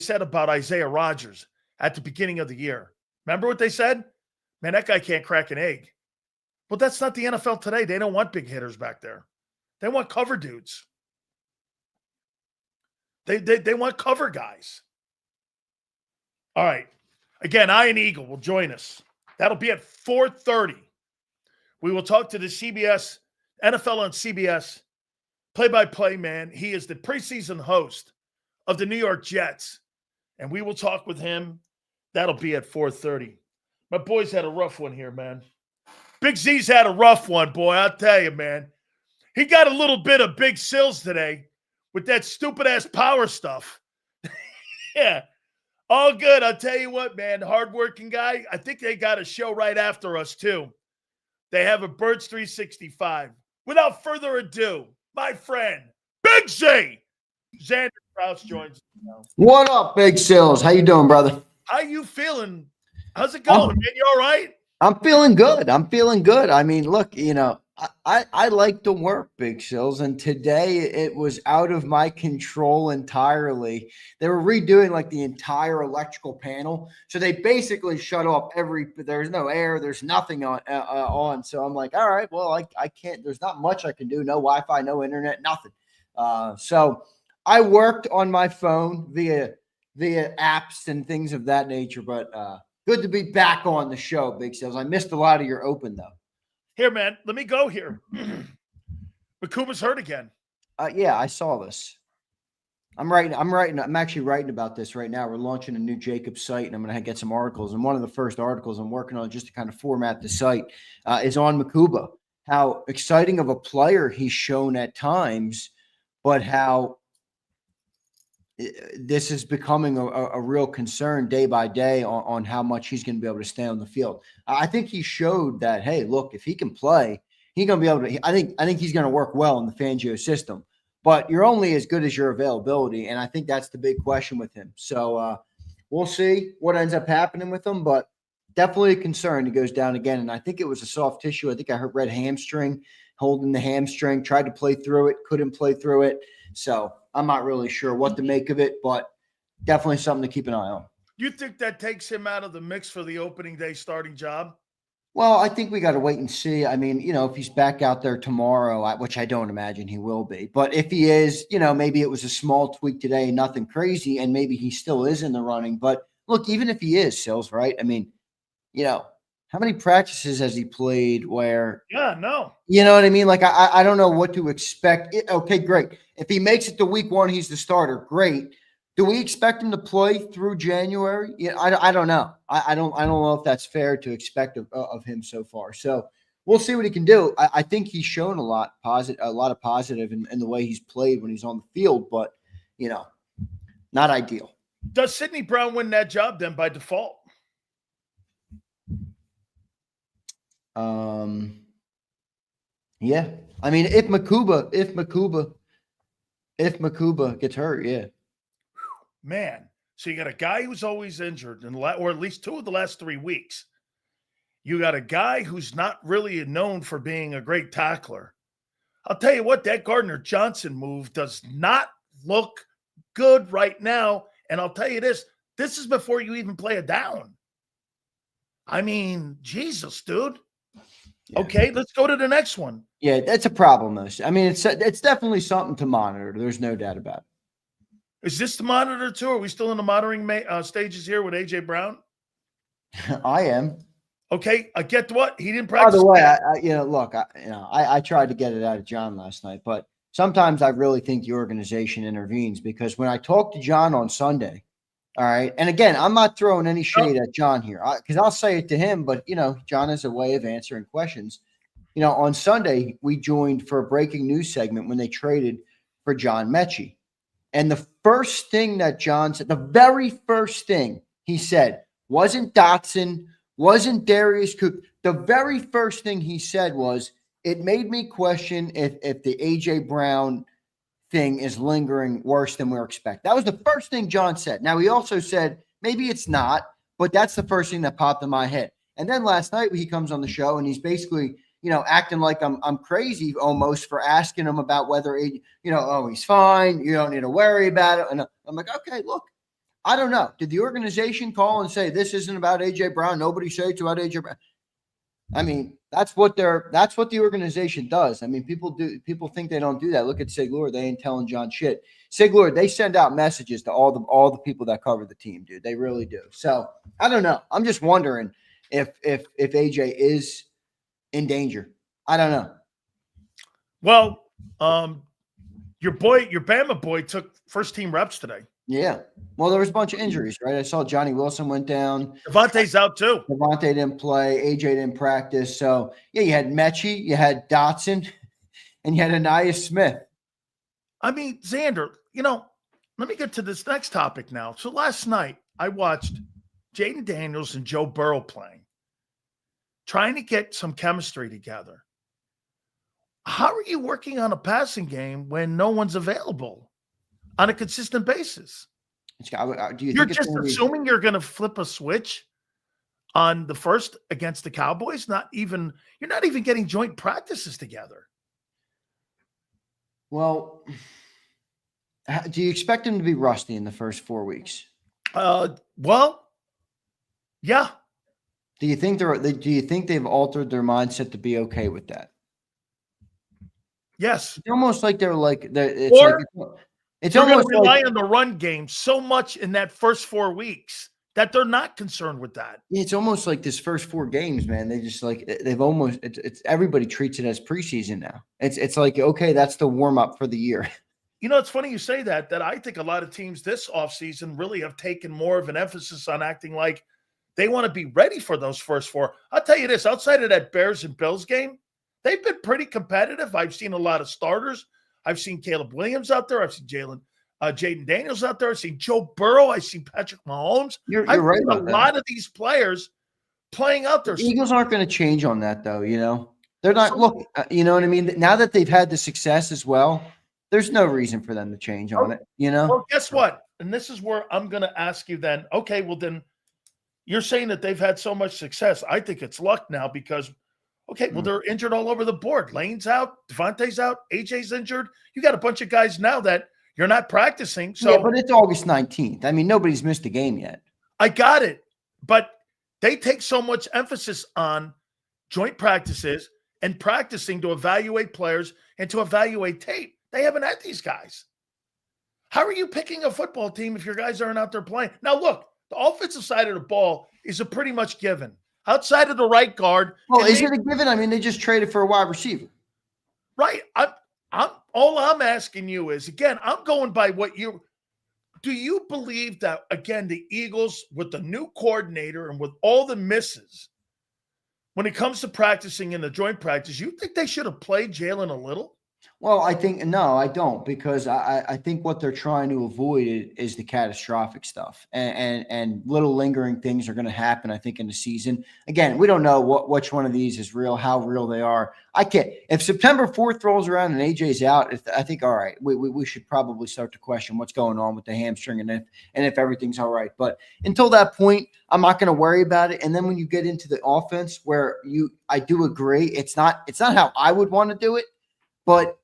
said about Isaiah Rodgers at the beginning of the year. Remember what they said? Man, that guy can't crack an egg. Well, that's not the NFL today. They don't want big hitters back there. They want cover dudes. They want cover guys. All right. Again, Ian Eagle will join us. That'll be at 4:30. We will talk to the CBS, NFL on CBS, play-by-play man. He is the preseason host of the New York Jets. And we will talk with him. That'll be at 4:30. My boys had a rough one here, man. Big Z's had a rough one, boy. I'll tell you, man. He got a little bit of Big Sills today with that stupid-ass power stuff. Yeah. All good. I'll tell you what, man. Hardworking guy. I think they got a show right after us, too. They have a Birds 365. Without further ado, my friend, Big Z, Zander Krause joins us now. What up, Big Sills? How you doing, brother? How you feeling? How's it going, man? You all right? I'm feeling good. I mean, look, I like to work, Big Sills, and today it was out of my control entirely. They were redoing like the entire electrical panel, so they basically shut off there's no air, there's nothing on. So I'm like, all right, well, I can't. There's not much I can do. No Wi-Fi, no internet, nothing. So I worked on my phone via apps and things of that nature, but good to be back on the show, Big Sills. I missed a lot of your open though. Here, man, let me go here. Makuba's hurt again. Yeah, I saw this. I'm actually writing about this right now. We're launching a new JAKIB site, and I'm going to get some articles. And one of the first articles I'm working on, just to kind of format the site, is on Makuba. How exciting of a player he's shown at times, but how this is becoming a real concern day by day on how much he's going to be able to stay on the field. I think he showed that, hey, look, if he can play, he's going to be able to. I think he's going to work well in the Fangio system. But you're only as good as your availability, and I think that's the big question with him. So we'll see what ends up happening with him, but definitely a concern. He goes down again, and I think it was a soft tissue. I think I heard red hamstring, holding the hamstring, tried to play through it, couldn't play through it. So I'm not really sure what to make of it, but definitely something to keep an eye on. You think that takes him out of the mix for the opening day starting job? Well, I think we got to wait and see. I mean, if he's back out there tomorrow, which I don't imagine he will be, but if he is, maybe it was a small tweak today, nothing crazy, and maybe he still is in the running. But look, even if he is, Sills, right? I mean, how many practices has he played where? Yeah, no. You know what I mean? Like, I don't know what to expect. Okay, great. If he makes it to week 1, he's the starter. Great. Do we expect him to play through January? Yeah, I don't know. I don't know if that's fair to expect of him so far. So we'll see what he can do. I think he's shown a lot of positive in the way he's played when he's on the field, but not ideal. Does Sidney Brown win that job then by default? Yeah. I mean, if Makuba gets hurt, yeah. Man, so you got a guy who's always injured, or at least 2 of the last 3 weeks. You got a guy who's not really known for being a great tackler. I'll tell you what, that Gardner Johnson move does not look good right now. And I'll tell you this is before you even play a down. I mean, Jesus, dude. Yeah. Okay, let's go to the next one. Yeah, that's a problem, though. I mean, it's definitely something to monitor. There's no doubt about it. Is this the monitor too? Are we still in the monitoring stages here with AJ Brown? I am. Okay, get what? He didn't practice. By the way, look, I tried to get it out of John last night, but sometimes I really think the organization intervenes, because when I talked to John on Sunday, all right, and again, I'm not throwing any shade at John here, because I'll say it to him, but John has a way of answering questions. On Sunday we joined for a breaking news segment when they traded for John Metchie. And the first thing that John said, the very first thing he said, wasn't Dotson, wasn't Darius Cook. The very first thing he said was, it made me question if the A.J. Brown thing is lingering worse than we're expecting. That was the first thing John said. Now, he also said, maybe it's not, but that's the first thing that popped in my head. And then last night he comes on the show and he's basically – acting like I'm crazy almost for asking him about whether he's fine. You don't need to worry about it. And I'm like, okay, look, I don't know. Did the organization call and say this isn't about A.J. Brown? Nobody say it's about A.J. Brown. I mean, that's what the organization does. I mean, people think they don't do that. Look at Siglor. They ain't telling John shit. Siglor, they send out messages to all the people that cover the team, dude. They really do. So I don't know. I'm just wondering if AJ is in danger. I don't know. Well, your Bama boy took first team reps today. Yeah. Well, there was a bunch of injuries, right? I saw Johnny Wilson went down. Devontae's out too. Devontae didn't play. AJ didn't practice. So, yeah, you had Metchie, you had Dotson, and you had Anais Smith. I mean, Zander, let me get to this next topic now. So last night, I watched Jaden Daniels and Joe Burrow playing, trying to get some chemistry together. How are you working on a passing game when no one's available on a consistent basis? You're just assuming you're going to flip a switch on the first against the Cowboys? You're not even getting joint practices together. Well, do you expect him to be rusty in the first 4 weeks? Well, yeah. Do you think they've altered their mindset to be okay with that? Yes. It's almost like they're like it's almost rely on the run game so much in that first 4 weeks that they're not concerned with that. It's almost like this first 4 games, man. They just it's everybody treats it as preseason now. It's like, okay, that's the warm up for the year. It's funny you say that I think a lot of teams this offseason really have taken more of an emphasis on acting like they want to be ready for those first 4. I'll tell you this, outside of that Bears and Bills game, they've been pretty competitive. I've seen a lot of starters. I've seen Caleb Williams out there. I've seen Jaden Daniels out there. I've seen Joe Burrow. I've seen Patrick Mahomes. You're right about a lot of these players playing out there. The Eagles aren't going to change on that, though. They're not. Look, you know what I mean? Now that they've had the success as well, there's no reason for them to change on it. Well, guess what? And this is where I'm going to ask you then. Okay, well then, you're saying that they've had so much success. I think it's luck now because. Okay, well, they're injured all over the board. Lane's out, Devontae's out, AJ's injured. You got a bunch of guys now that you're not practicing. So, yeah, but it's August 19th. I mean, nobody's missed a game yet. I got it. But they take so much emphasis on joint practices and practicing to evaluate players and to evaluate tape. They haven't had these guys. How are you picking a football team if your guys aren't out there playing? Now, look, the offensive side of the ball is a pretty much given. Outside of the right guard. Well, is it a given? I mean, they just traded for a wide receiver. Right. All I'm asking you is, again, I'm going by what do you believe that, again, the Eagles with the new coordinator and with all the misses, when it comes to practicing in the joint practice, you think they should have played Jalen a little? Well, no, I don't, because I think what they're trying to avoid is the catastrophic stuff, and little lingering things are going to happen, I think, in the season. Again, we don't know which one of these is real, how real they are. I can't. If September 4th rolls around and AJ's out, I think, all right, we should probably start to question what's going on with the hamstring and if everything's all right. But until that point, I'm not going to worry about it. And then when you get into the offense, where I do agree, it's not how I would want to do it, but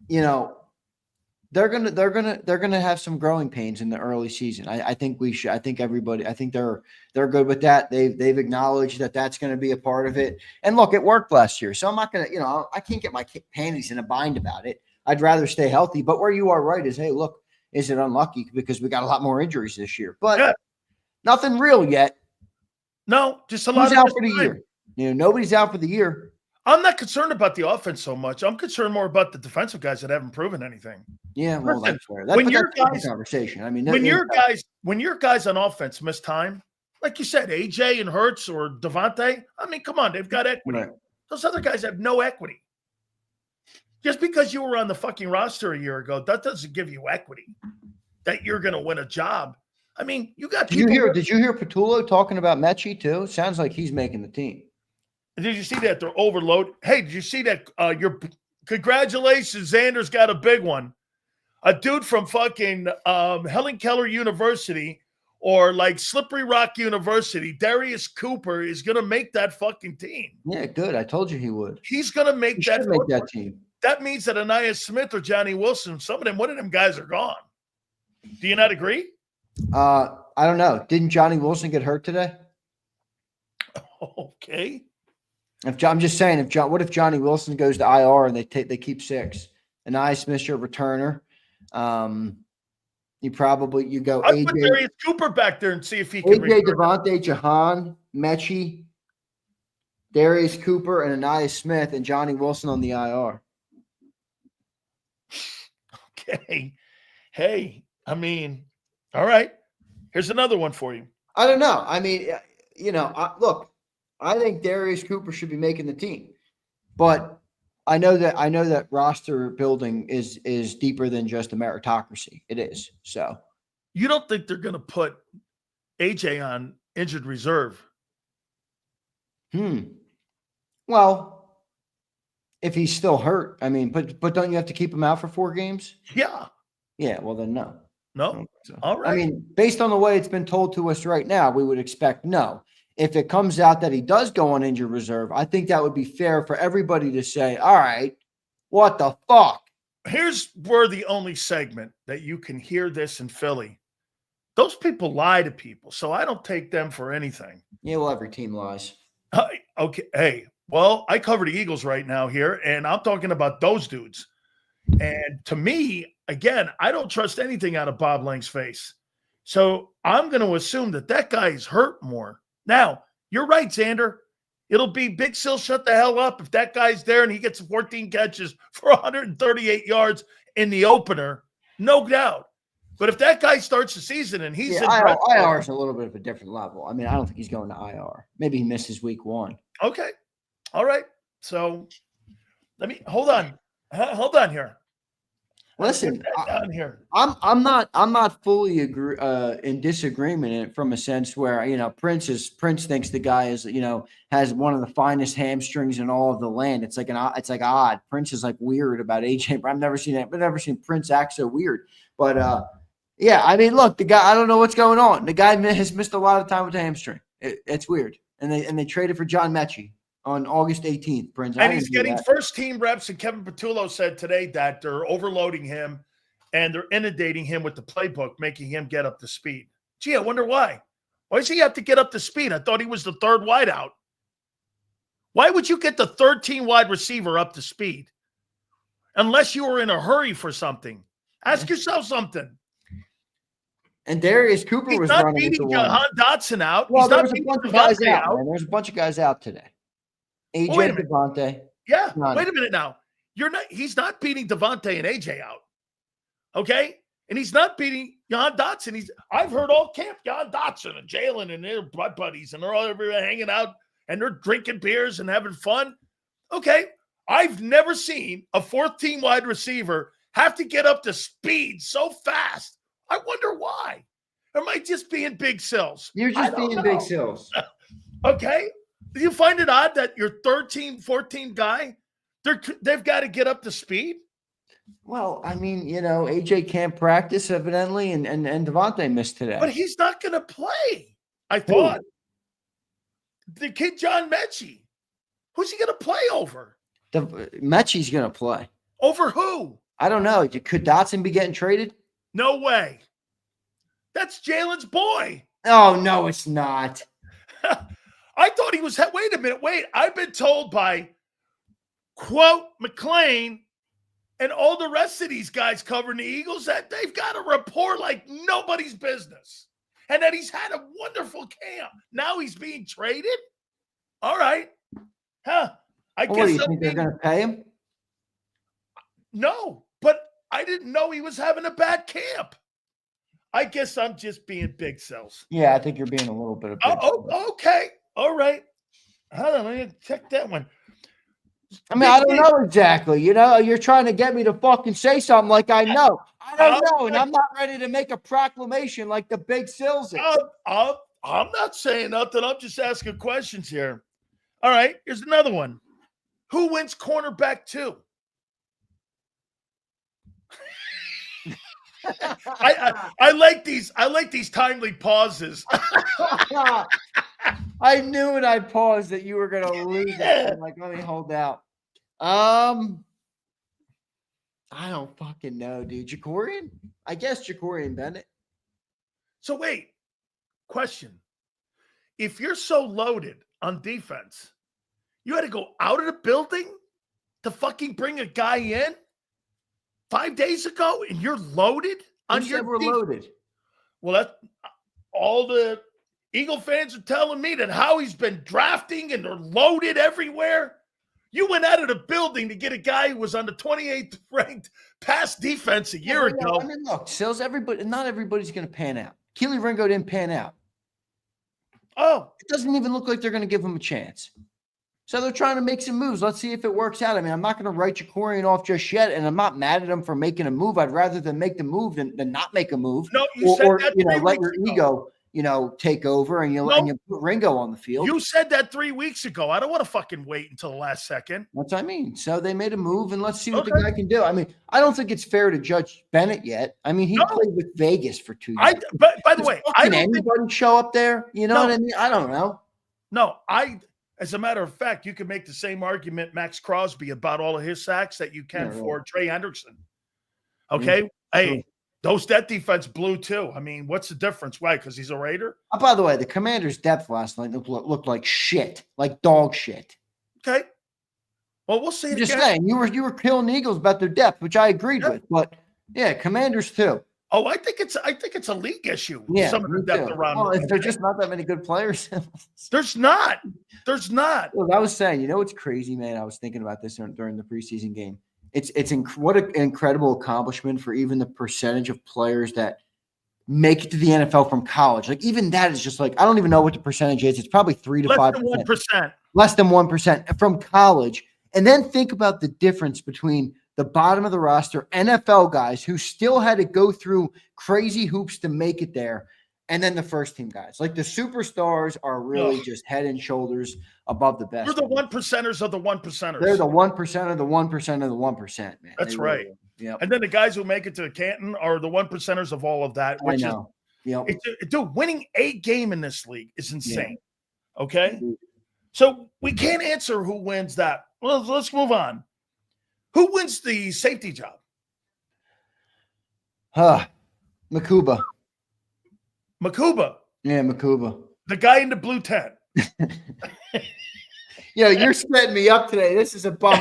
they're gonna have some growing pains in the early season. I think we should. I think everybody. I think they're good with that. They've acknowledged that that's going to be a part of it. And look, it worked last year, so I'm not gonna. I can't get my panties in a bind about it. I'd rather stay healthy. But where you are right is, hey, look, is it unlucky because we got a lot more injuries this year? But nothing real yet. No, just a lot. Who's out for the year? Nobody's out for the year. I'm not concerned about the offense so much. I'm concerned more about the defensive guys that haven't proven anything. Yeah, well, Listen, that's fair. When your conversation. I mean, when your guys on offense miss time, like you said, AJ and Hurts or Devontae, I mean, come on, they've got equity. Right. Those other guys have no equity. Just because you were on the fucking roster a year ago, that doesn't give you equity that you're going to win a job. I mean, you got. Did you hear Patullo talking about Metchie too? Sounds like he's making the team. Did you see that they're overloaded? Hey, did you see that? Congratulations, Xander's got a big one. A dude from fucking Helen Keller University or like Slippery Rock University, Darius Cooper, is going to make that fucking team. Yeah, good. I told you he would. He's going to make that team. That means that Anais Smith or Johnny Wilson, one of them guys are gone. Do you not agree? I don't know. Didn't Johnny Wilson get hurt today? Okay. I'm just saying, what if Johnny Wilson goes to IR and they keep 6? Anaya Smith's your returner. You go I'd AJ, put Darius Cooper back there and see if he can AJ Devontae, Jahan, Metchie, Darius Cooper, and Anaya Smith, and Johnny Wilson on the IR. Okay. Hey, I mean, all right. Here's another one for you. I don't know. I mean, look, I think Darius Cooper should be making the team, but I know that roster building is deeper than just a meritocracy. It is. So you don't think they're going to put AJ on injured reserve? Well, if he's still hurt, I mean, but don't you have to keep him out for 4 games? Yeah. Yeah. Well, then no. No. So. All right. I mean, based on the way it's been told to us right now, we would expect no. If it comes out that he does go on injured reserve, I think that would be fair for everybody to say, all right, what the fuck? Here's where the only segment that you can hear this in Philly. Those people lie to people, so I don't take them for anything. Yeah, well, every team lies. Okay. Hey, well, I cover the Eagles right now here, and I'm talking about those dudes. And to me, again, I don't trust anything out of Bob Lang's face. So I'm going to assume that guy is hurt more. Now, you're right, Zander. It'll be Big Sil shut the hell up if that guy's there and he gets 14 catches for 138 yards in the opener. No doubt. But if that guy starts the season and he's in IR is a little bit of a different level. I mean, I don't think he's going to IR. Maybe he misses week 1. Okay. All right. So let me hold on. Hold on here. Listen, I'm not fully in disagreement from a sense where Prince thinks the guy is has one of the finest hamstrings in all of the land. It's like odd. Prince is like weird about AJ. I've never seen Prince act so weird. But yeah, I mean, look, the guy. I don't know what's going on. The guy has missed a lot of time with the hamstring. It's weird. And they traded for John Metchie on August 18th, Prince. And he's getting first-team reps, and Kevin Patullo said today that they're overloading him and they're inundating him with the playbook, making him get up to speed. Gee, I wonder why. Why does he have to get up to speed? I thought he was the third wideout. Why would you get the third-team wide receiver up to speed? Unless you were in a hurry for something. Ask yourself something. And Darius Cooper was not running beating Jahan Dotson out. Well, there was a bunch of guys out. There's a bunch of guys out today. AJ Devontae. Yeah. Wait a minute now. He's not beating Devontae and AJ out. Okay? And he's not beating Jahan Dotson. I've heard all camp Jahan Dotson and Jalen and their buddies, and they're all hanging out and they're drinking beers and having fun. Okay. I've never seen a 4th-team wide receiver have to get up to speed so fast. I wonder why. Am I just being Big Sills? You're just being Big Sills. Okay. Do you find it odd that your 13, 14 guy, they've got to get up to speed? Well, I mean, AJ can't practice evidently, and Devontae missed today. But he's not going to play, I thought. The kid John Metchie. Who's he going to play over? Metchie's going to play. Over who? I don't know. Could Dotson be getting traded? No way. That's Jalen's boy. Oh, no, it's not. I thought he was. Wait a minute. Wait. I've been told by, quote, McClain and all the rest of these guys covering the Eagles that they've got a rapport like nobody's business. And that he's had a wonderful camp. Now he's being traded? All right. Huh. I guess. What, do you think they're going to pay him? No, but I didn't know he was having a bad camp. I guess I'm just being Big Sills. Yeah, I think you're being a little bit of Big Sills. Okay. All right. Hold on. Let me check that one. I mean, I don't know exactly. You're trying to get me to fucking say something like I know. I don't know, and I'm not ready to make a proclamation like the Big Sills is. I'm not saying nothing. I'm just asking questions here. All right. Here's another one. Who wins cornerback 2? I like these timely pauses. I knew when I paused that you were gonna lose it. I'm like, let me hold out. I don't fucking know, dude. Jacorian? I guess Jacorian Bennett. So wait, question. If you're so loaded on defense, you had to go out of the building to fucking bring a guy in 5 days ago, and you're loaded Who on your said we're defense? loaded? Well, that's all the Eagle fans are telling me that Howie's been drafting and they're loaded everywhere. You went out of the building to get a guy who was on the 28th ranked pass defense a year ago. I mean, look, Sills, not everybody's going to pan out. Keely Ringo didn't pan out. Oh, It doesn't even look like they're going to give him a chance. So they're trying to make some moves. Let's see if it works out. I mean, I'm not going to write Jakorian off just yet, and I'm not mad at him for making a move. I'd rather them make the move than not make a move. no, you said that you know, 3 let weeks your ago. ego, take over, and you put Ringo on the field. You said that 3 weeks ago. I don't want to fucking wait until the last second. That's what I mean. So they made a move, and let's see what the Okay. guy can do. I mean, I don't think it's fair to judge Bennett yet. I mean, he No. played with Vegas for 2 years. But by the way, I Can don't think, anybody show up there? You know No. what I mean? I don't know. no, as a matter of fact, you can make the same argument, Max Crosby, about all of his sacks that you can Yeah, for Trey Hendrickson. Okay. Hey, that defense blew too. I mean, what's the difference? Why? Because he's a Raider? Oh, by the way, the Commanders' depth last night looked like shit, like dog shit. Okay. Well, we'll see. I'm just again. saying, you were killing the Eagles about their depth, which I agreed with. But yeah, Commanders too. Oh, I think it's a league issue. Yeah, Some of the me depth too. around. Well, the if league. there's just not that many good players. There's not. There's not. Look, I was saying, you know what's crazy, man? I was thinking about this during the preseason game. What an incredible accomplishment for even the percentage of players that make it to the NFL from college. Like even that is just like I don't even know what the percentage is. It's probably 3 to 5%. Less than 1%. Less than 1% from college. And then think about the difference between the bottom of the roster, NFL guys who still had to go through crazy hoops to make it there, and then the first team guys. Like the superstars are really just head and shoulders above the best. We're the 1%ers of the 1%ers. They're the 1% of the 1% of the 1%, man. That's They right. really are. Yep. And then the guys who make it to Canton are the 1%ers of all of that. I Which know. Yep. Dude, winning a game in this league is insane. Okay? So we can't answer who wins that. Well, let's move on. Who wins the safety job? Makuba. Makuba, Yeah, Makuba. the guy in the blue tent. Yo, you're setting me up today. This is a bum.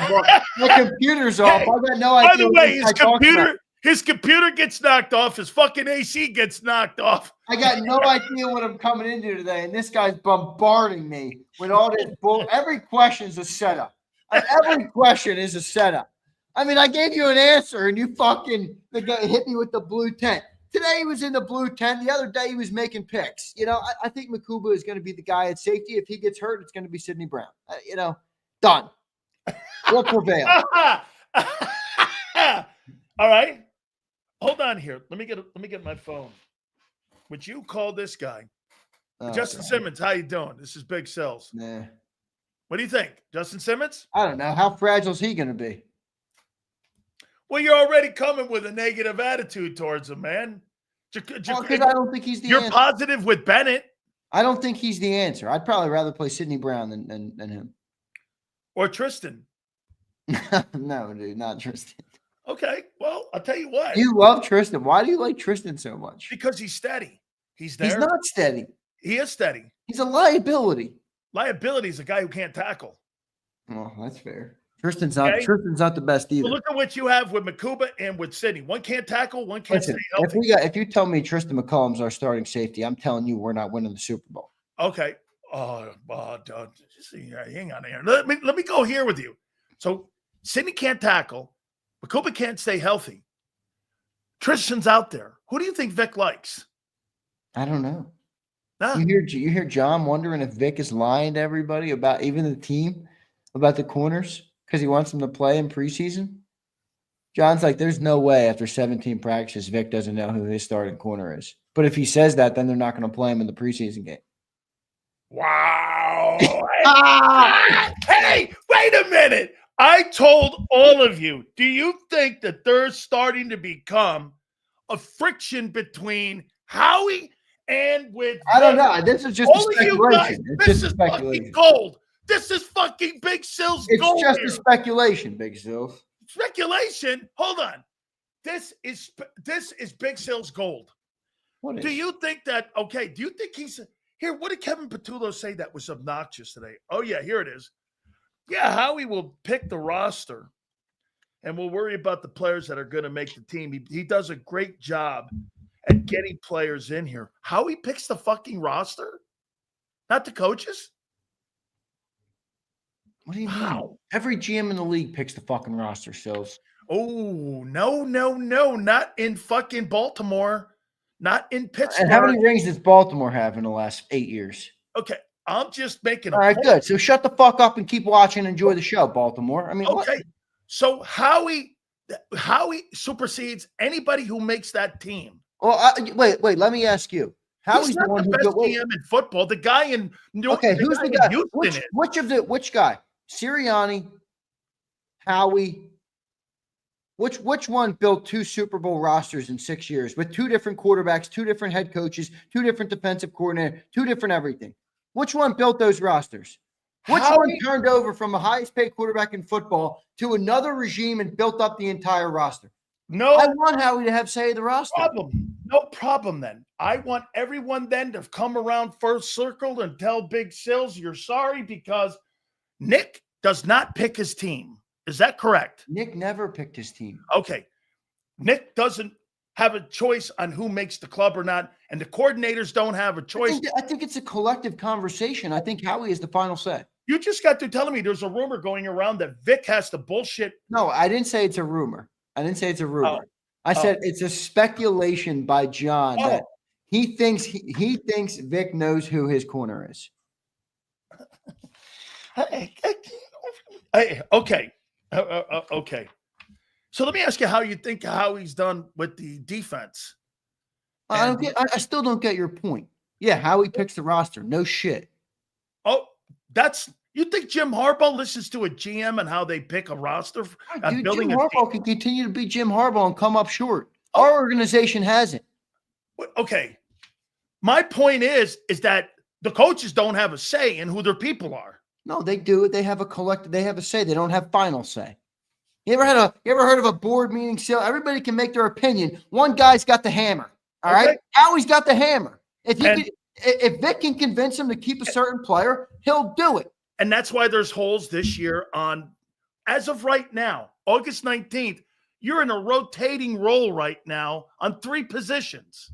My computer's off. I got no idea. By the way, what this guy talks about. his computer gets knocked off. His fucking AC gets knocked off. I got no idea what I'm coming into today, and this guy's bombarding me with all this bull. Every question is a setup. Every question is a setup. I mean, I gave you an answer, and the guy hit me with the blue tent. Today he was in the blue tent. The other day he was making picks. You know, I think Makuba is going to be the guy at safety. If he gets hurt, it's going to be Sidney Brown. Done. We'll prevail. All right. Hold on here. Let me get my phone. Would you call this guy? Justin Simmons, how you doing? This is Big Cells. Nah. What do you think? Justin Simmons? I don't know. How fragile is he going to be? Well, you're already coming with a negative attitude towards him, man. Because I don't think he's the You're answer. positive with Bennett. I don't think he's the answer. I'd probably rather play Sidney Brown than him. Or Tristan. No, dude, not Tristan. Okay. Well, I'll tell you what. You love Tristan. Why do you like Tristan so much? Because he's steady. He's there. He's not steady. He is steady. He's a liability. Liability is a guy who can't tackle. Oh, that's fair. Tristan's not the best either. Well, look at what you have with Makuba and with Sidney. One can't tackle, one can't stay healthy. If you tell me Tristan McCollum's our starting safety, I'm telling you we're not winning the Super Bowl. Okay. Hang on here. Let me go here with you. So Sidney can't tackle. Makuba can't stay healthy. Tristan's out there. Who do you think Vic likes? I don't know. Nah. You hear John wondering if Vic is lying to everybody about even the team about the corners because he wants them to play in preseason. John's like, there's no way after 17 practices Vic doesn't know who his starting corner is. But if he says that, then they're not going to play him in the preseason game. Wow. Hey, wait a minute. I told all of you, do you think that there's starting to become a friction between Howie and with I don't know. This is just all a of you guys? speculation. This is fucking gold. This is fucking Big Sills gold. It's just here. a speculation, Big Sills. Speculation. Hold on. This is Big Sills gold. What is? Do you think that, okay, do you think he's here? What did Kevin Patullo say that was obnoxious today? Oh, yeah, here it is. Yeah, Howie will pick the roster and we'll worry about the players that are going to make the team. He does a great job at getting players in here. Howie picks the fucking roster, not the coaches? What do you mean? Wow. Every GM in the league picks the fucking roster, Sills. Oh, no, not in fucking Baltimore, not in Pittsburgh. And how many rings does Baltimore have in the last 8 years? Okay, I'm just making a All right, point. good. So shut the fuck up and keep watching and enjoy the show, Baltimore. I mean, Okay, what? so Howie supersedes anybody who makes that team. Well, wait. Let me ask you. Howie's He's the not one the who best GM in football. The guy in Okay, who's the guy? Houston Which guy? Sirianni, Howie. Which one built 2 Super Bowl rosters in 6 years with 2 different quarterbacks, 2 different head coaches, 2 different defensive coordinators, 2 different everything? Which one built those rosters? Which one turned over from the highest paid quarterback in football to another regime and built up the entire roster? No, I want Howie to have say of the roster. No problem then. I want everyone then to come around first circle and tell Big Sills you're sorry because Nick does not pick his team. Is that correct? Nick never picked his team. Okay. Nick doesn't have a choice on who makes the club or not, and the coordinators don't have a choice. I think it's a collective conversation. I think Howie is the final say. You just got through telling me there's a rumor going around that Vic has to bullshit. No, I didn't say it's a rumor. I said it's a speculation by John that he thinks Vic knows who his corner is. Okay. Okay. So let me ask you how you think Howie's done with the defense. I still don't get your point. Yeah, Howie picks the roster. No shit. Oh, you think Jim Harbaugh listens to a GM and how they pick a roster? Dude, Jim Harbaugh can continue to be Jim Harbaugh and come up short. Our organization hasn't. Okay. My point is that the coaches don't have a say in who their people are. No, they do. They have a collective. They have a say. They don't have final say. You ever heard of a board meeting? So everybody can make their opinion. One guy's got the hammer. All right. Howie's got the hammer. If Vic can convince him to keep a certain player, he'll do it. And that's why there's holes this year as of right now, August 19th, you're in a rotating role right now on 3 positions.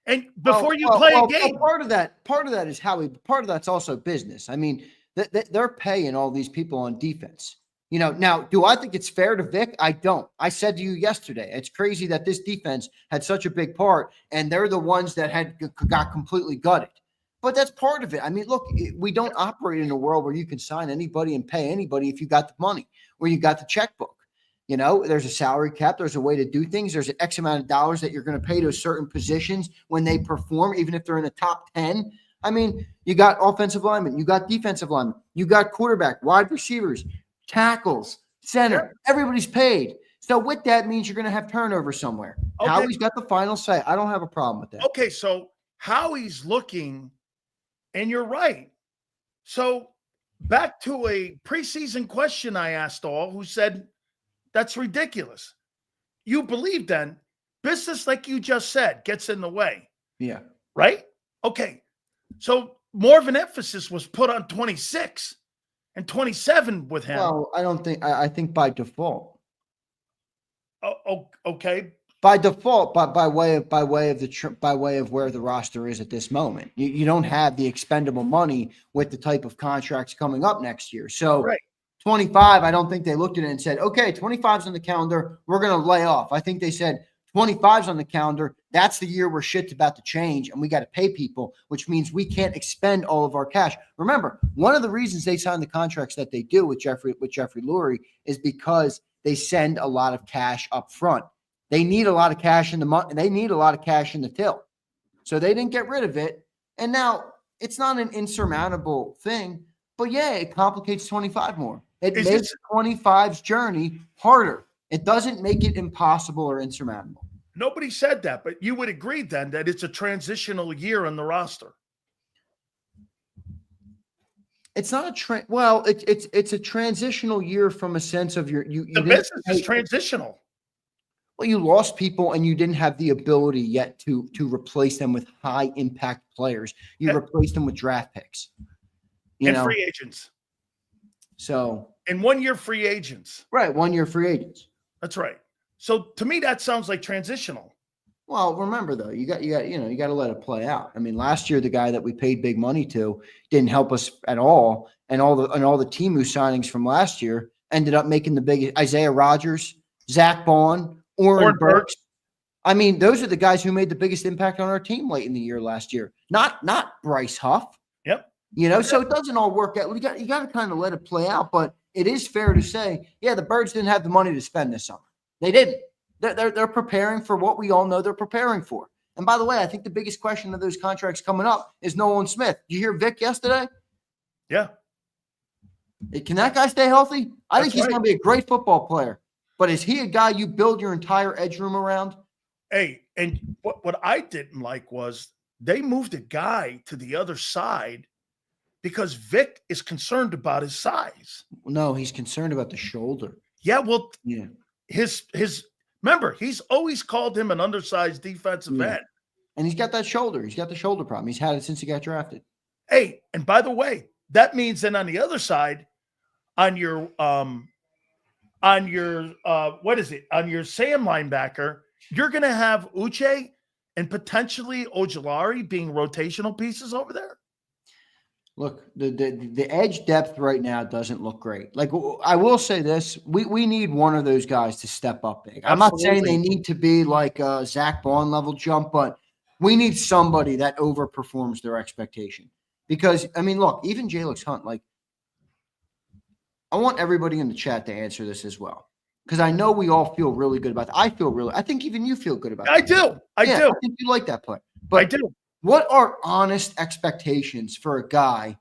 And before you play a game. Part of that is Howie, but part of that's also business. I mean, they're paying all these people on defense. You know, now, do I think it's fair to Vic? I don't. I said to you yesterday, it's crazy that this defense had such a big part, and they're the ones that got completely gutted. But that's part of it. I mean, look, we don't operate in a world where you can sign anybody and pay anybody if you got the money, where you got the checkbook. You know, there's a salary cap. There's a way to do things. There's an X amount of dollars that you're going to pay to certain positions when they perform, even if they're in the top 10. I mean, you got offensive linemen, you got defensive linemen, you got quarterback, wide receivers, tackles, center. Everybody's paid. So with that means you're going to have turnover somewhere. Okay. Howie's got the final say. I don't have a problem with that. Okay, so Howie's looking, and you're right. So back to a preseason question I asked all who said, that's ridiculous. You believe then business, like you just said, gets in the way. Yeah. Right? Okay. So more of an emphasis was put on 26 and 27 with him. Well, I think by default. Oh, okay. By default, by way of where the roster is at this moment. You don't have the expendable money with the type of contracts coming up next year. So right. 25, I don't think they looked at it and said, okay, 25's on the calendar, we're going to lay off. I think they said 25's on the calendar. That's the year where shit's about to change and we got to pay people, which means we can't expend all of our cash. Remember, one of the reasons they signed the contracts that they do with Jeffrey Lurie is because they send a lot of cash up front. They need a lot of cash in the month, and they need a lot of cash in the till. So they didn't get rid of it. And now it's not an insurmountable thing, but yeah, it complicates 25 more. It makes 25's journey harder. It doesn't make it impossible or insurmountable. Nobody said that, but you would agree then that it's a transitional year on the roster. It's not a well, it's a transitional year from a sense of the business is transitional. Well, you lost people and you didn't have the ability yet to replace them with high impact players. You replaced them with draft picks. And free agents. So and 1 year free agents. Right, 1 year free agents. That's right. So to me, that sounds like transitional. Well, remember though, you got to let it play out. I mean, last year the guy that we paid big money to didn't help us at all, and all the Timu signings from last year ended up making the biggest. Isaiah Rodgers, Zach Bond, Oren Burks. I mean, those are the guys who made the biggest impact on our team late in the year last year. Not Bryce Huff. Yep. So it doesn't all work out. You got to kind of let it play out. But it is fair to say, yeah, the Birds didn't have the money to spend this summer. They didn't. They're preparing for what we all know they're preparing for. And by the way, I think the biggest question of those contracts coming up is Nolan Smith. Did you hear Vic yesterday? Yeah. Can that guy stay healthy? I think he's right. going to be a great football player. But is he a guy you build your entire edge room around? Hey, and what I didn't like was they moved a guy to the other side because Vic is concerned about his size. No, he's concerned about the shoulder. Yeah, well, yeah. His remember, he's always called him an undersized defensive end. And he's got that shoulder. He's got the shoulder problem. He's had it since he got drafted. Hey, and by the way, that means then on the other side, on your Sam linebacker, you're going to have Uche and potentially Ojulari being rotational pieces over there. Look, the edge depth right now doesn't look great. Like, I will say this, we need one of those guys to step up big. I'm not saying they need to be like a Zach Bond level jump, but we need somebody that overperforms their expectation. Because, I mean, look, even Jalix Hunt, like, I want everybody in the chat to answer this as well. Because I know we all feel really good about that. I think even you feel good about that. I do. I think you like that play. But I do. What are honest expectations for a guy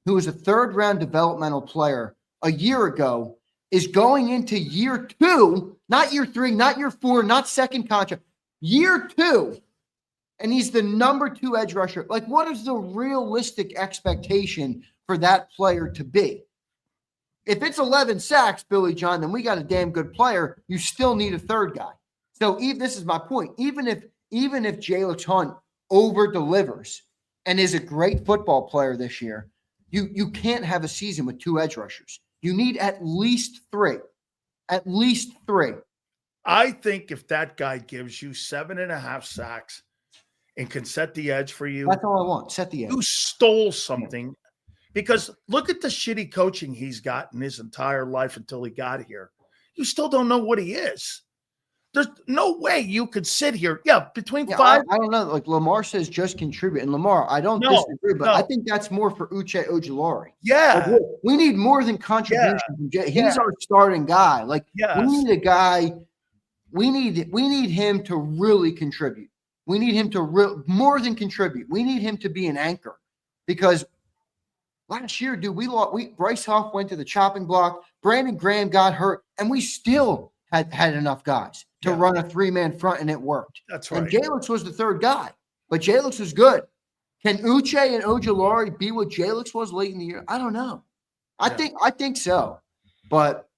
who was a third-round developmental player a year ago, is going into year 2, not year 3, not year 4, not second contract, year 2, and he's the number 2 edge rusher? Like, what is the realistic expectation for that player to be? If it's 11 sacks, Billy John, then we got a damn good player. You still need a third guy. So this is my point. Even if Jalix Hunt over delivers and is a great football player this year, you can't have a season with 2 edge rushers. You need at least 3. At least 3. I think if that guy gives you 7.5 sacks and can set the edge for you, that's all I want. Set the edge. You stole something. Because look at the shitty coaching he's gotten his entire life until he got here. You still don't know what he is. There's no way you could sit here. Yeah, between 5. I don't know. Like Lamar says, just contribute. And Lamar, I don't disagree, but I think that's more for Uche Ojulari. Yeah. Like, we need more than contribution from Jay. He's our starting guy. Like, we need a guy. We need him to really contribute. We need him to more than contribute. We need him to be an anchor, because last year, dude, Bryce Huff went to the chopping block. Brandon Graham got hurt, and we still had enough guys to run a 3-man front, and it worked. That's right. And Jalix was the third guy, but Jalix was good. Can Uche and Ojulari be what Jalix was late in the year? I don't know. I think so, but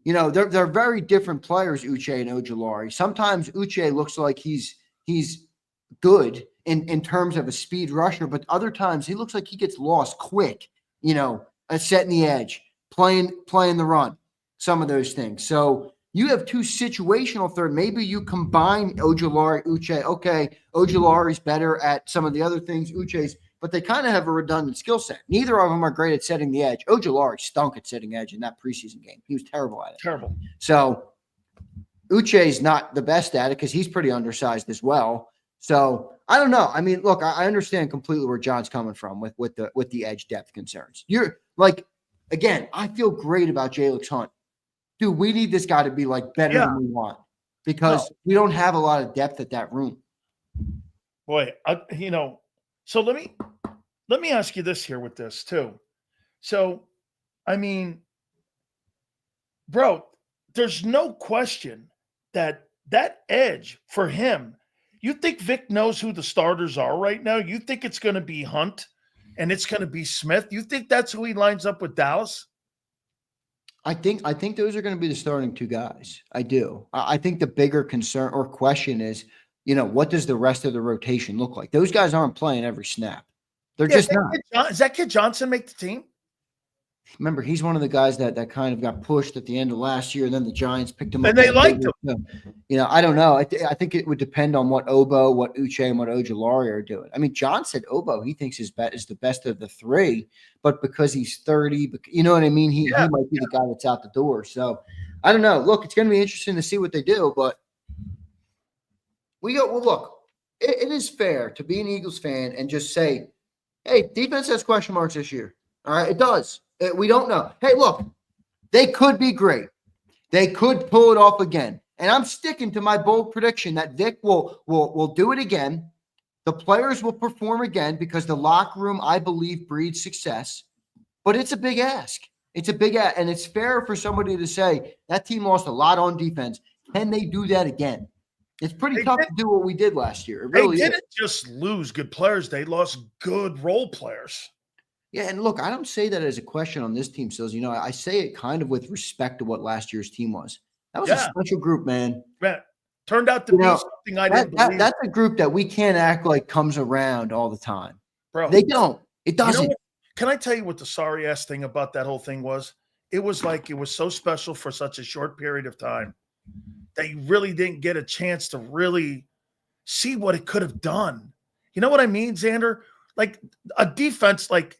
they're very different players, Uche and Ojulari. Sometimes Uche looks like he's good in terms of a speed rusher, but other times he looks like he gets lost quick, setting the edge, playing the run, some of those things. So you have 2 situational third. Maybe you combine Ojulari, Uche. Okay, Ojulari's better at some of the other things, Uche's, but they kind of have a redundant skill set. Neither of them are great at setting the edge. Ojulari stunk at setting edge in that preseason game. He was terrible at it. Terrible. So Uche's not the best at it because he's pretty undersized as well. So I don't know. I mean, look, I understand completely where John's coming from with the edge depth concerns. You're like, again, I feel great about Jalix Hunt. Dude, we need this guy to be like better than we want, because we don't have a lot of depth at that room. Boy, so let me ask you this here with this too. So, I mean, bro, there's no question that edge for him. You think Vic knows who the starters are right now? You think it's going to be Hunt and it's going to be Smith? You think that's who he lines up with Dallas? I think those are going to be the starting two guys. I do. I think the bigger concern or question is, what does the rest of the rotation look like? Those guys aren't playing every snap. They're just not. Does that kid Johnson make the team? Remember, he's one of the guys that kind of got pushed at the end of last year, and then the Giants picked him up. And they liked him. So, I don't know. I think it would depend on what Obo, what Uche, and what Ojulari are doing. I mean, John said Obo, he thinks his bet is the best of the three, but because he's 30, you know what I mean? He might be the guy that's out the door. So I don't know. Look, it's going to be interesting to see what they do, but look, it is fair to be an Eagles fan and just say, hey, defense has question marks this year. All right, it does. We don't know. Hey, look, they could be great. They could pull it off again. And I'm sticking to my bold prediction that Vic will do it again. The players will perform again because the locker room, I believe, breeds success. But it's a big ask. It's a big ask. And it's fair for somebody to say that team lost a lot on defense. Can they do that again? It's pretty tough to do what we did last year. It really they didn't just lose good players. They lost good role players. Yeah, and look, I don't say that as a question on this team, Sills. I say it kind of with respect to what last year's team was. That was a special group, man. Man, turned out to be something I didn't believe. That's a group that we can't act like comes around all the time. Bro, they don't. It doesn't. Can I tell you what the sorry-ass thing about that whole thing was? It was like it was so special for such a short period of time that you really didn't get a chance to really see what it could have done. You know what I mean, Zander? Like a defense like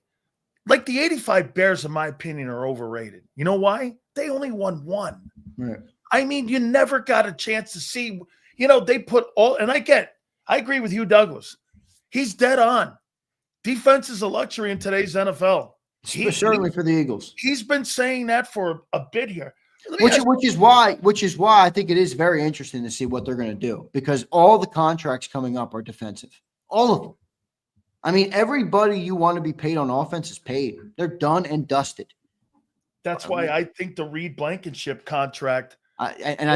the 85 Bears, in my opinion, are overrated. You know why? They only won one. Right. I mean, you never got a chance to see, they put all, and I agree with you, Douglas. He's dead on. Defense is a luxury in today's NFL. Certainly for the Eagles. He's been saying that for a bit here. Which is why I think it is very interesting to see what they're going to do, because all the contracts coming up are defensive. All of them. I mean, everybody you want to be paid on offense is paid. They're done and dusted. That's why I think the Reed Blankenship contract. I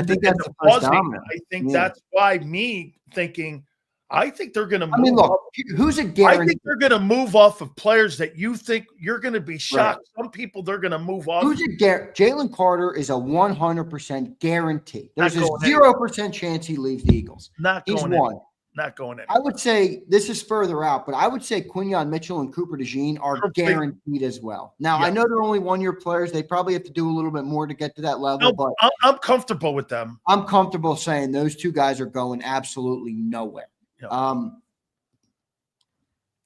think that's the first domino. I think that's why me thinking, I think they're going to move. I mean, look, who's a guarantee? I think they're going to move off of players that you think you're going to be shocked. Right. Some people they're going to move off. Who's a Jalen Carter is a 100% guarantee. There's a 0% chance he leaves the Eagles. He's one. Not going in. I would say this is further out, but I would say Quinyon Mitchell and Cooper DeJean are guaranteed as well. Now, I know they're only one-year players. They probably have to do a little bit more to get to that level. But I'm comfortable with them. I'm comfortable saying those two guys are going absolutely nowhere. Yep.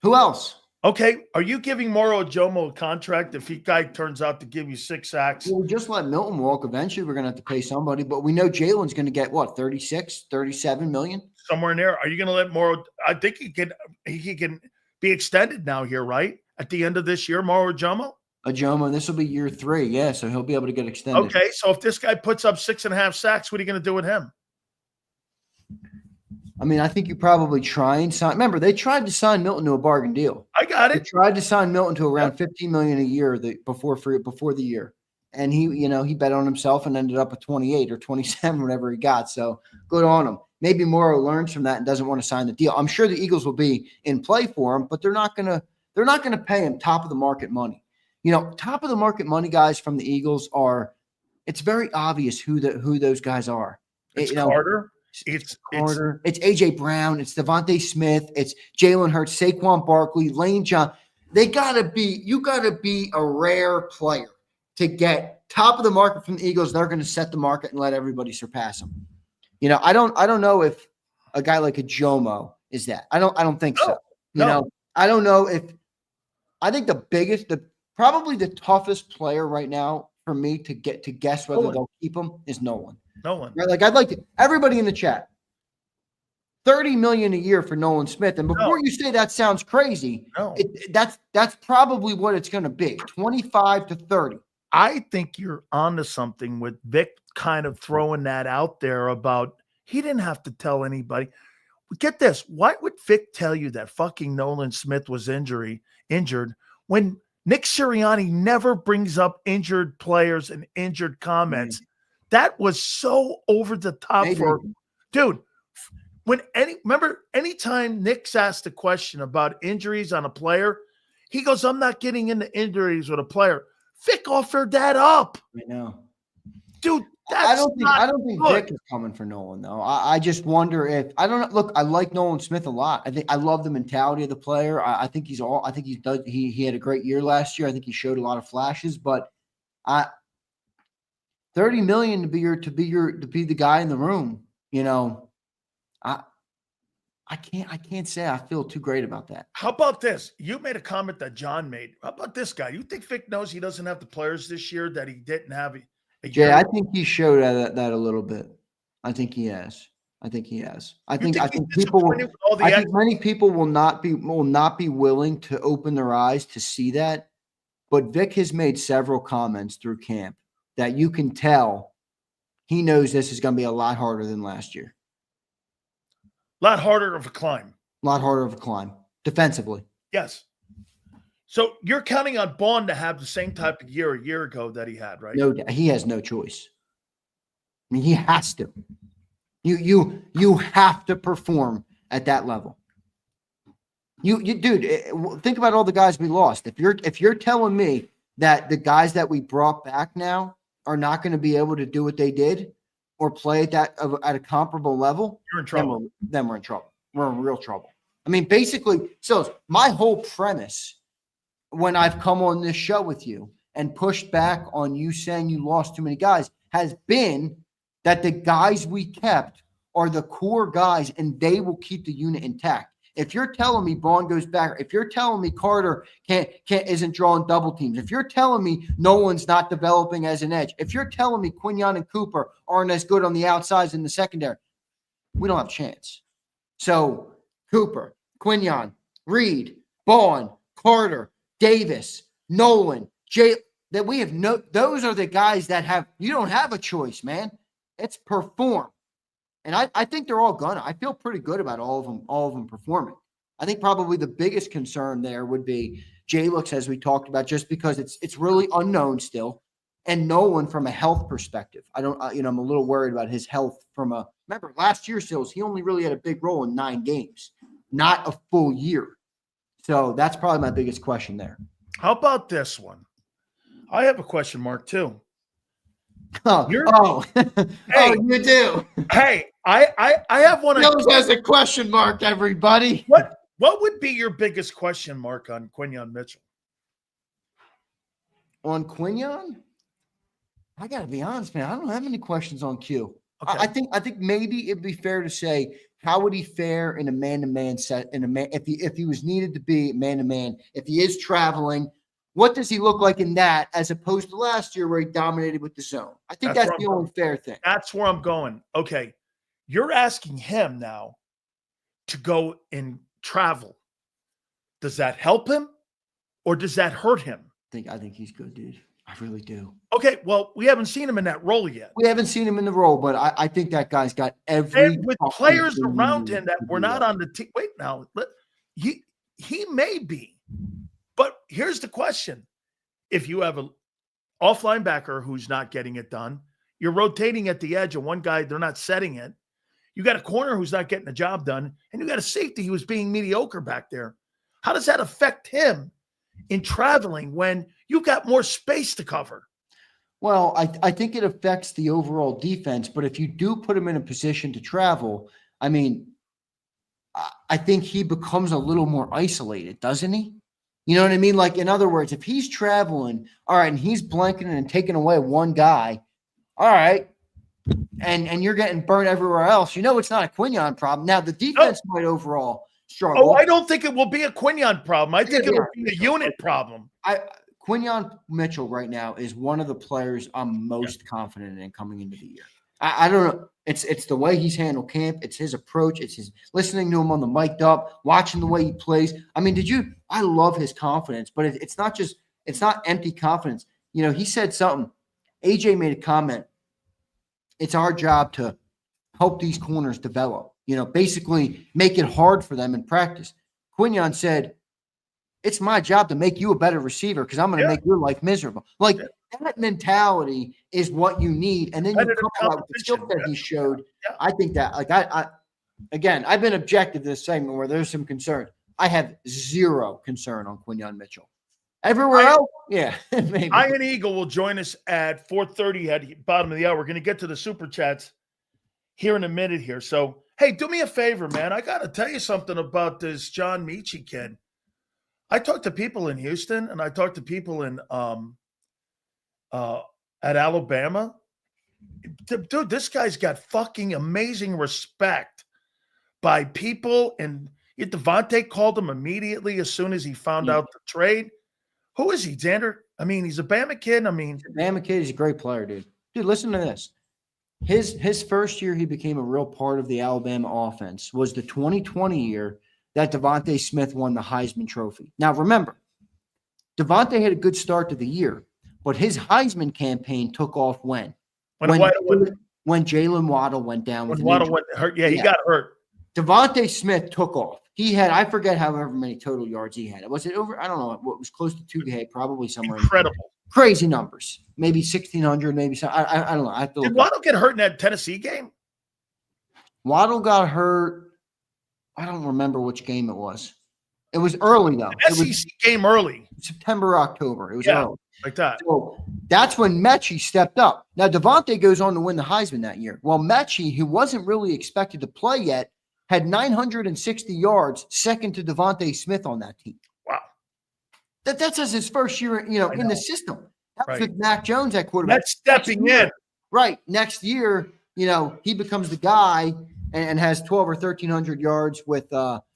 Who else? Okay, are you giving Moro Ojomo a contract if guy turns out to give you 6 sacks? Well, we just let Milton walk. Eventually, we're going to have to pay somebody, but we know Jalen's going to get, 36, 37 million? Somewhere in there. Are you going to let Moro – I think he can be extended now here, right? At the end of this year, Moro Ojomo? Ojomo, this will be year 3, yeah, so he'll be able to get extended. Okay, so if this guy puts up 6.5 sacks, what are you going to do with him? I mean, I think you probably try and sign. Remember, they tried to sign Milton to a bargain deal. I got it. They tried to sign Milton to around $15 million a year before the year, and he bet on himself and ended up at 28 or 27, whatever he got. So good on him. Maybe Morrow learns from that and doesn't want to sign the deal. I'm sure the Eagles will be in play for him, but they're not gonna pay him top of the market money. Top of the market money guys from the Eagles are. It's very obvious who those guys are. It's Carter. It's Carter. It's AJ Brown. It's Devontae Smith. It's Jalen Hurts, Saquon Barkley, Lane John. You gotta be a rare player to get top of the market from the Eagles. They're going to set the market and let everybody surpass them. I don't know if a guy like a Jomo is that. I don't think so. I don't know if. I think probably the toughest player right now for me to guess whether they'll keep him is Nolan. Nolan. Right? Like, I'd like to everybody in the chat. $30 million a year for Nolan Smith. And before you say that sounds crazy, that's probably what it's going to be. 25 to 30. I think you're onto something with Vic kind of throwing that out there about he didn't have to tell anybody. Get this. Why would Vic tell you that fucking Nolan Smith was injured when Nick Sirianni never brings up injured players and injured comments? That was so over the top for dude. Anytime Nick's asked a question about injuries on a player, he goes, I'm not getting into injuries with a player. Vic offered that up. I know. Dude, I don't think good. Vic is coming for Nolan though. I just wonder if I don't know. Look, I like Nolan Smith a lot. I love the mentality of the player. I think he had a great year last year. I think he showed a lot of flashes, but $30 million to be the guy in the room. You know, I can't say I feel too great about that. How about this? You made a comment that John made. How about this guy? You think Vic knows he doesn't have the players this year that he didn't have a year? I think he showed that a little bit. I think he has. I think many people will not be willing to open their eyes to see that. But Vic has made several comments through camp that you can tell he knows this is going to be a lot harder than last year. A lot harder of a climb. Defensively. Yes. So you're counting on Bond to have the same type of year a year ago that he had, right? No, he has no choice. I mean, he has to. You have to perform at that level. Dude, think about all the guys we lost. If you're telling me that the guys that we brought back now are not going to be able to do what they did or play at a comparable level, you're in trouble. Then we're in trouble. We're in real trouble. I mean, basically, so my whole premise when I've come on this show with you and pushed back on you saying you lost too many guys has been that the guys we kept are the core guys and they will keep the unit intact. If you're telling me Bond goes back, if you're telling me Carter isn't drawing double teams, if you're telling me Nolan's not developing as an edge, if you're telling me Quinyon and Cooper aren't as good on the outsides in the secondary, we don't have a chance. So Cooper, Quinyon, Reed, Bond, Carter, Davis, Nolan, Jay, that we have those are the guys that you don't have a choice, man. It's perform. And I think they're all gonna. I feel pretty good about all of them performing. I think probably the biggest concern there would be J-Looks, as we talked about, just because it's really unknown still. And Nolan from a health perspective. I'm a little worried about his health remember last year, Sills, he only really had a big role in 9 games, not a full year. So that's probably my biggest question there. How about this one? I have a question mark too. Oh, hey, you do. Hey, I have one. Sills has a question mark, everybody. What would be your biggest question mark on Quinyon Mitchell? On Quinyon? I got to be honest, man. I don't have any questions on Q. Okay. I think maybe it'd be fair to say, how would he fare in a man-to-man set? If he was needed to be man-to-man, if he is traveling, what does he look like in that as opposed to last year where he dominated with the zone? I think that's the only fair thing. That's where I'm going. Okay. You're asking him now to go and travel. Does that help him or does that hurt him? I think he's good, dude. I really do. Okay, well, we haven't seen him in that role yet. We haven't seen him in the role, but I think that guy's got every with players around him that were not on the team. Wait, now, he may be. But here's the question. If you have an off linebacker who's not getting it done, you're rotating at the edge, and one guy, they're not setting it. You got a corner who's not getting the job done, and you got a safety who was being mediocre back there. How does that affect him in traveling when you've got more space to cover? Well, I think it affects the overall defense, but if you do put him in a position to travel, I mean, I think he becomes a little more isolated, doesn't he? You know what I mean? Like, in other words, if he's traveling, all right, and he's blanketing and taking away one guy, all right, and you're getting burned everywhere else, it's not a Quinyon problem. Now, the defense might overall struggle. Oh, I don't think it will be a Quinyon problem. I think it will be a unit problem. Quinyon Mitchell right now is one of the players I'm most confident in coming into the year. I don't know. It's the way he's handled camp. It's his approach. It's his listening to him on the mic'd up, watching the way he plays. I mean, I love his confidence, but it's not empty confidence. He said something. AJ made a comment. It's our job to help these corners develop, basically make it hard for them in practice. Quinyon said, it's my job to make you a better receiver because I'm going to make your life miserable. Like, that mentality is what you need. And then you come out with the skill set he showed. Yeah. I think that, again, I've been objective to this segment where there's some concern. I have zero concern on Quinyon Mitchell. Everywhere else, yeah, maybe. Iron Eagle will join us at 4:30 at the bottom of the hour. We're going to get to the super chats here in a minute here. So, hey, do me a favor, man. I got to tell you something about this John Metchie kid. I talked to people in Houston, and I talked to people in at Alabama. Dude, this guy's got fucking amazing respect by people, and Devontae called him immediately as soon as he found out the trade. Who is he, Zander? I mean, he's a Bama kid. I mean, Bama kid. He's a great player, dude. Dude, listen to this. His first year he became a real part of the Alabama offense was the 2020 year that Devontae Smith won the Heisman Trophy. Now, remember, Devontae had a good start to the year, but his Heisman campaign took off when Jalen Waddle went down. When Waddle went hurt, he got hurt. Devontae Smith took off. He had, I forget however many total yards he had. Was it over? I don't know. It was close to 2K, probably somewhere. Incredible. Crazy numbers. Maybe 1,600, maybe some. I don't know. I have to Did Waddle get hurt in that Tennessee game? Waddle got hurt. I don't remember which game it was. It was early, though. An SEC game early. September, October. It was early. Like that. So that's when Metchie stepped up. Now, Devontae goes on to win the Heisman that year. Well, Metchie, who wasn't really expected to play yet, had 960 yards, second to Devontae Smith on that team. Wow. That's his first year, in the system. That's with Mac Jones at quarterback. That's stepping in. Right. Next year, he becomes the guy and has 12 or 1,300 yards with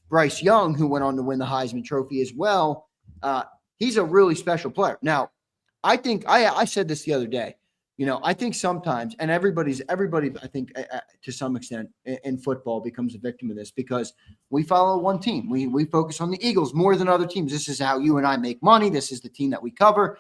Bryce Young, who went on to win the Heisman Trophy as well. He's a really special player. Now, I think I said this the other day. I think sometimes, and everybody, I think to some extent in football becomes a victim of this because we follow one team. We focus on the Eagles more than other teams. This is how you and I make money. This is the team that we cover,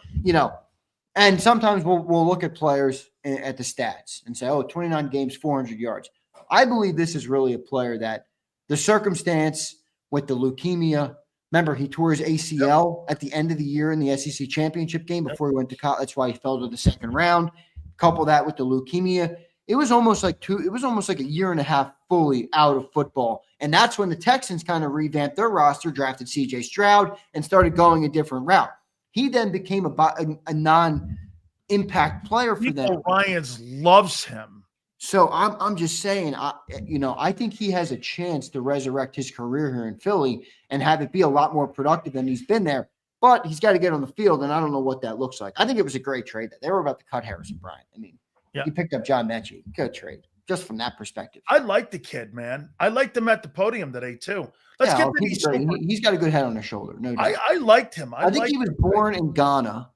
and sometimes we'll look at players at the stats and say, 29 games, 400 yards. I believe this is really a player that the circumstance with the leukemia. Remember, he tore his ACL at the end of the year in the SEC championship game before he went to college. That's why he fell to the second round. Couple that with the leukemia. It was almost like a year and a half fully out of football. And that's when the Texans kind of revamped their roster, drafted CJ Stroud, and started going a different route. He then became a non-impact player for them. Ryans loves him. So I'm just saying, I think he has a chance to resurrect his career here in Philly and have it be a lot more productive than he's been there. But he's got to get on the field, and I don't know what that looks like. I think it was a great trade. They were about to cut Harrison Bryant. I mean, he picked up John Metchie. Good trade, just from that perspective. I like the kid, man. I liked him at the podium today, too. Let's get to these. He's got a good head on his shoulder, no doubt. I liked him. I think he was born in Ghana.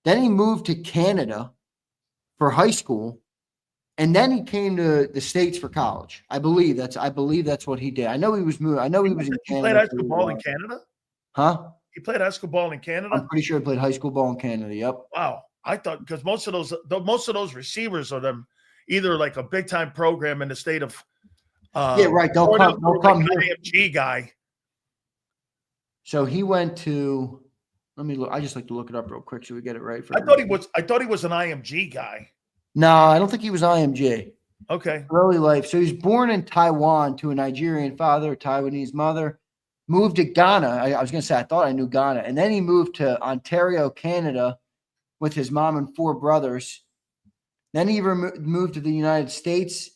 Then he moved to Canada for high school. And then he came to the States for college. I believe that's what he did. I know he was moving. I know he was in Canada. He played high school ball in Canada? Huh? He played high school ball in Canada? I'm pretty sure he played high school ball in Canada. Yep. Wow. I thought because most of those receivers are them either like a big time program in the state of right. They'll come here. IMG guy. So he went to let me look. I just like to look it up real quick so we get it right. I thought he was an IMG guy. No, I don't think he was IMG. Okay. Early life. So he was born in Taiwan to a Nigerian father, Taiwanese mother. Moved to Ghana. I was going to say, I thought I knew Ghana. And then he moved to Ontario, Canada with his mom and 4 brothers. Then he moved to the United States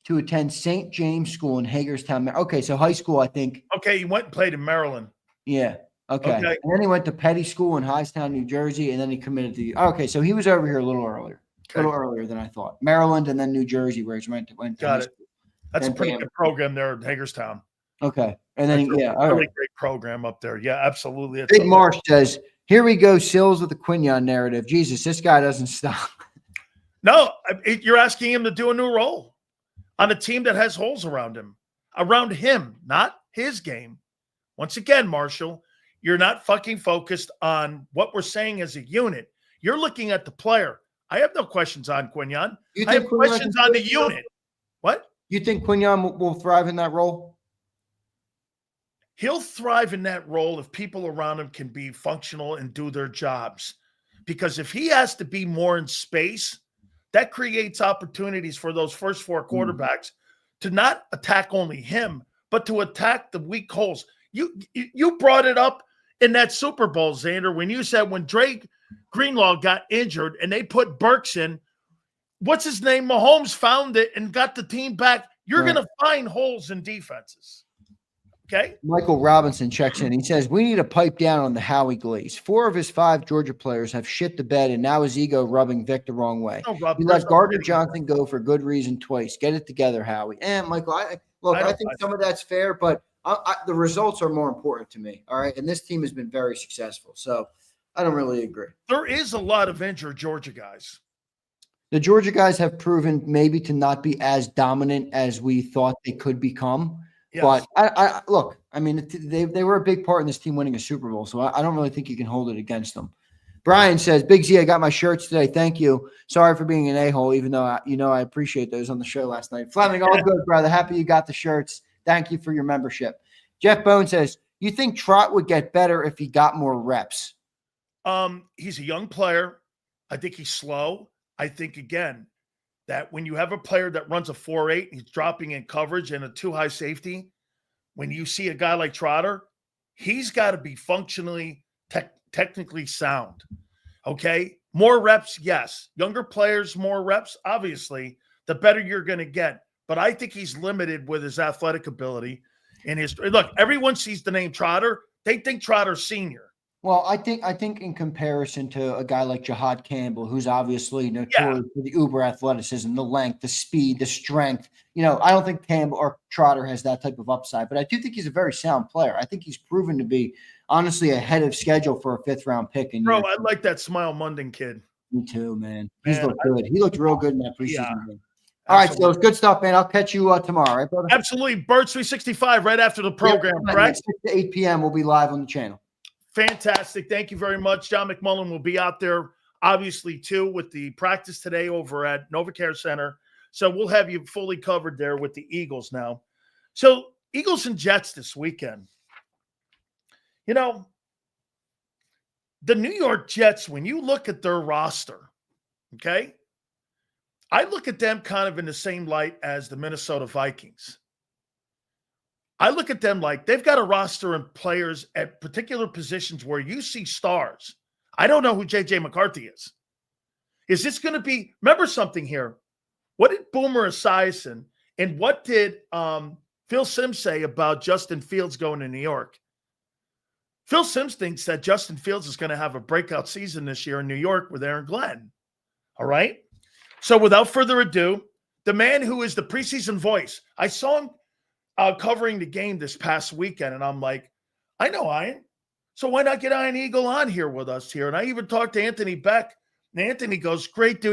to attend St. James School in Hagerstown. Okay, so high school, I think. Okay, he went and played in Maryland. Yeah. Okay. And then he went to Petty School in Hightstown, New Jersey, and then he committed to okay, so he was over here a little earlier. A little earlier than I thought. Maryland and then New Jersey, where he went to Got it. That's a pretty good program there in Hagerstown. Okay. And then, really great program up there. Yeah, absolutely. Big Marsh says, here we go, Sills with the Quinyon narrative. Jesus, this guy doesn't stop. No, you're asking him to do a new role on a team that has holes around him, not his game. Once again, Marshall, you're not fucking focused on what we're saying as a unit. You're looking at the player. I have no questions on Quinyon. I have questions on the unit. What? You think Quinyon will thrive in that role? He'll thrive in that role if people around him can be functional and do their jobs. Because if he has to be more in space, that creates opportunities for those first 4 quarterbacks to not attack only him, but to attack the weak holes. You brought it up in that Super Bowl, Zander, when you said when Drake Greenlaw got injured and they put Burks in, what's his name? Mahomes found it and got the team back. You're going to find holes in defenses. Okay. Michael Robinson checks in. He says, we need to pipe down on the Howie glaze. 4 of his 5 Georgia players have shit the bed, and now his ego rubbing Vic the wrong way. He let Gardner Johnson go for good reason twice. Get it together, Howie. And Michael, I think some of that's fair, but the results are more important to me. All right. And this team has been very successful. So I don't really agree. There is a lot of injured Georgia guys. The Georgia guys have proven maybe to not be as dominant as we thought they could become. Yes. But I look, I mean, they were a big part in this team winning a Super Bowl, so I don't really think you can hold it against them. Brian says, Big Z, I got my shirts today. Thank you. Sorry for being an a-hole, even though I appreciate those on the show last night. Fleming, all good, brother. Happy you got the shirts. Thank you for your membership. Jeff Bone says, you think Trot would get better if he got more reps? He's a young player. I think he's slow. I think, again, that when you have a player that runs a 4.8, he's dropping in coverage and a too-high safety, when you see a guy like Trotter, he's got to be functionally, technically sound, okay? More reps, yes. Younger players, more reps, obviously, the better you're going to get. But I think he's limited with his athletic ability. And his look, everyone sees the name Trotter. They think Trotter's senior. Well, I think in comparison to a guy like Jahad Campbell, who's obviously notorious for the uber athleticism, the length, the speed, the strength, I don't think Campbell or Trotter has that type of upside, but I do think he's a very sound player. I think he's proven to be honestly ahead of schedule for a 5th-round pick. Bro, I like that Smile Munden kid. Me too, man. He's looked good. He looked real good in that preseason game. All right, so it's good stuff, man. I'll catch you tomorrow, right, brother? Absolutely. Birds 365 right after the program, correct? 6 to 8 p.m. We'll be live on the channel. Fantastic. Thank you very much. John McMullen will be out there, obviously, too, with the practice today over at NovaCare Center. So we'll have you fully covered there with the Eagles now. So Eagles and Jets this weekend. The New York Jets, when you look at their roster, okay, I look at them kind of in the same light as the Minnesota Vikings. I look at them like they've got a roster and players at particular positions where you see stars. I don't know who J.J. McCarthy is. Is this going to be – remember something here. What did Boomer Esiason and what did Phil Simms say about Justin Fields going to New York? Phil Simms thinks that Justin Fields is going to have a breakout season this year in New York with Aaron Glenn. All right? So without further ado, the man who is the preseason voice, I saw him covering the game this past weekend, and I'm like, I know Ian. So why not get Ian Eagle on here with us here? And I even talked to Anthony Beck, and Anthony goes, great dude.